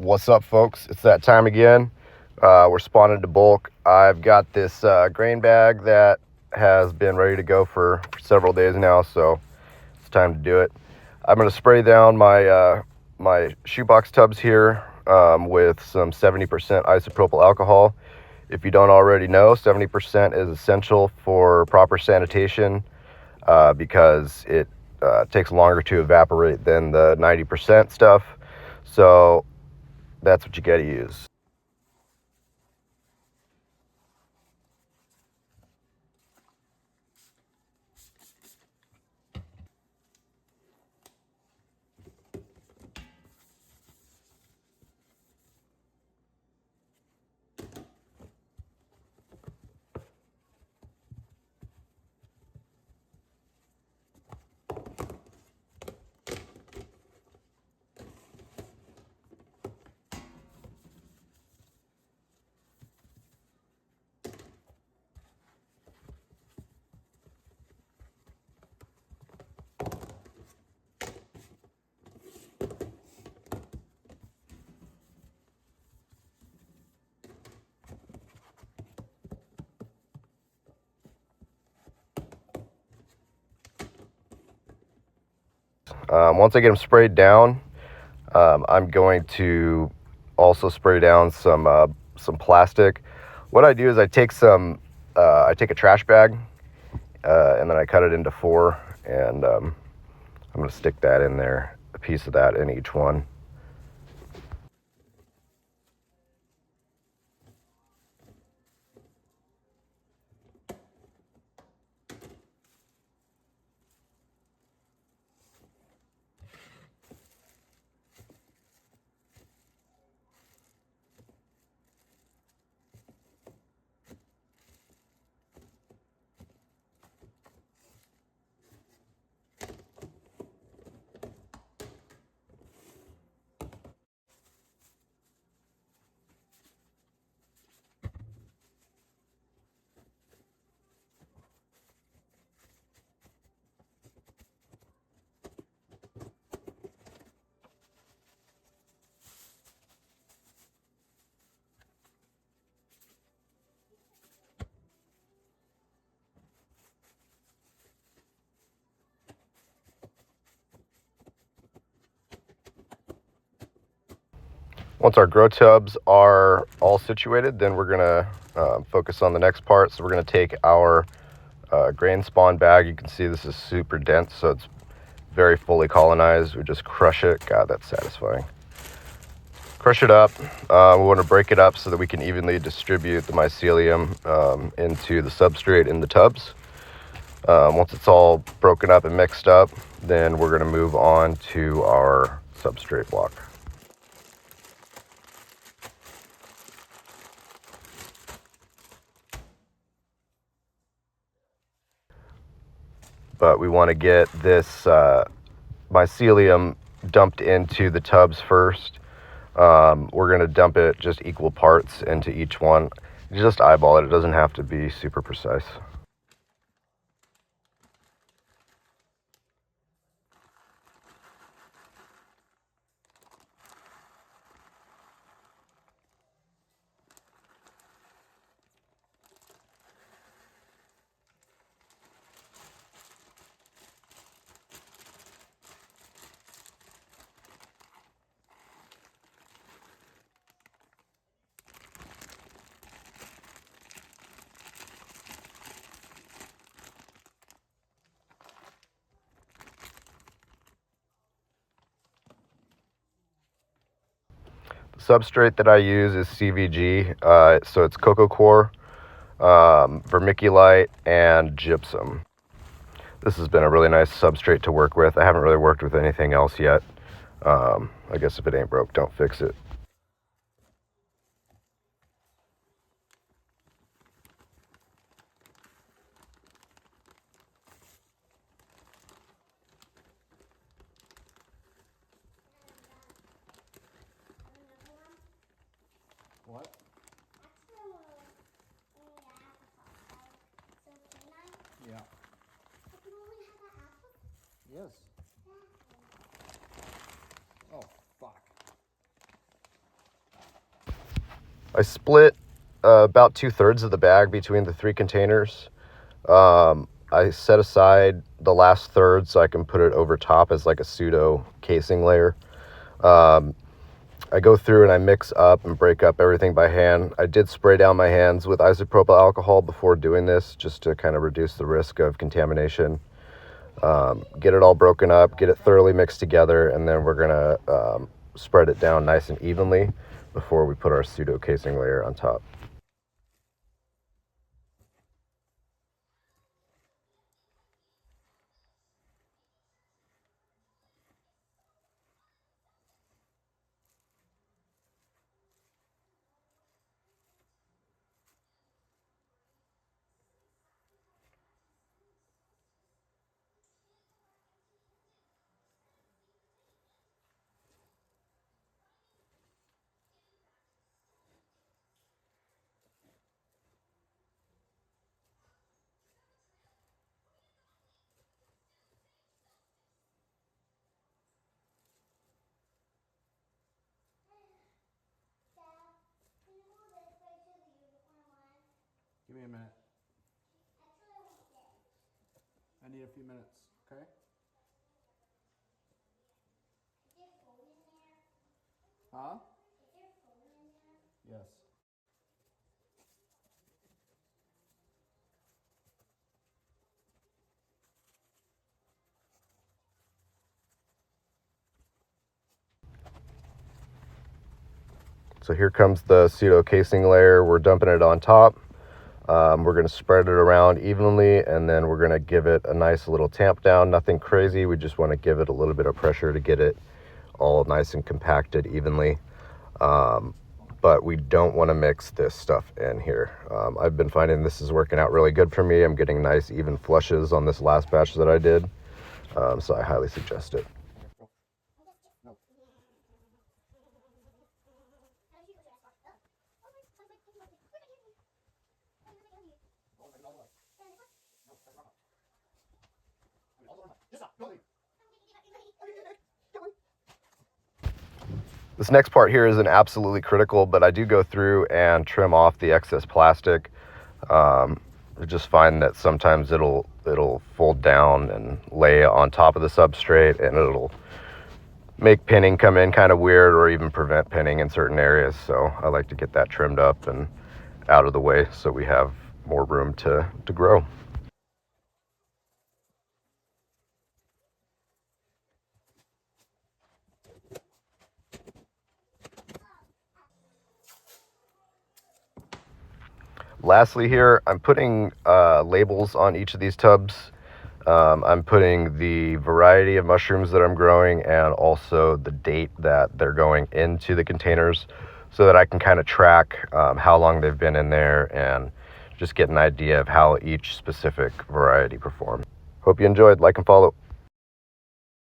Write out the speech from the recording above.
What's up, folks? It's that time again. We're spawning to bulk. I've got this grain bag that has been ready to go for several days now, so it's time to do it. I'm going to spray down my shoebox tubs here with some 70% isopropyl alcohol. If you don't already know, 70% is essential for proper sanitation because it takes longer to evaporate than the 90% stuff. So that's what you got to use. Once I get them sprayed down, I'm going to also spray down some plastic. What I do is I take a trash bag and then I cut it into 4, and I'm going to stick that in there, a piece of that in each one. Once our grow tubs are all situated, then we're going to focus on the next part. So we're going to take our grain spawn bag. You can see this is super dense, so it's very fully colonized. We just crush it. God, that's satisfying. Crush it up. We want to break it up so that we can evenly distribute the mycelium into the substrate in the tubs. Once it's all broken up and mixed up, then we're going to move on to our substrate block. But we want to get this mycelium dumped into the tubs first. We're going to dump it just equal parts into each one. Just eyeball it. It doesn't have to be super precise. Substrate that I use is CVG, so it's cocoa coir, vermiculite, and gypsum. This has been a really nice substrate to work with. I haven't really worked with anything else yet. I guess if it ain't broke, don't fix it. What? Yeah. Yes. Oh, fuck. I split about 2/3 of the bag between the 3 containers. I set aside the last third so I can put it over top as like a pseudo casing layer. I go through and I mix up and break up everything by hand. I did spray down my hands with isopropyl alcohol before doing this, just to kind of reduce the risk of contamination. Get it all broken up, get it thoroughly mixed together, and then we're gonna spread it down nice and evenly before we put our pseudo casing layer on top. Give me a minute. I need a few minutes, okay? Huh? Yes. So here comes the pseudo casing layer. We're dumping it on top. We're going to spread it around evenly, and then we're going to give it a nice little tamp down. Nothing crazy. We just want to give it a little bit of pressure to get it all nice and compacted evenly. But we don't want to mix this stuff in here. I've been finding this is working out really good for me. I'm getting nice even flushes on this last batch that I did. So I highly suggest it. This next part here isn't absolutely critical, but I do go through and trim off the excess plastic. I just find that sometimes it'll fold down and lay on top of the substrate, and it'll make pinning come in kind of weird or even prevent pinning in certain areas. So I like to get that trimmed up and out of the way so we have more room to grow. Lastly here, I'm putting labels on each of these tubs. I'm putting the variety of mushrooms that I'm growing and also the date that they're going into the containers so that I can kind of track how long they've been in there and just get an idea of how each specific variety performs. Hope you enjoyed. Like and follow.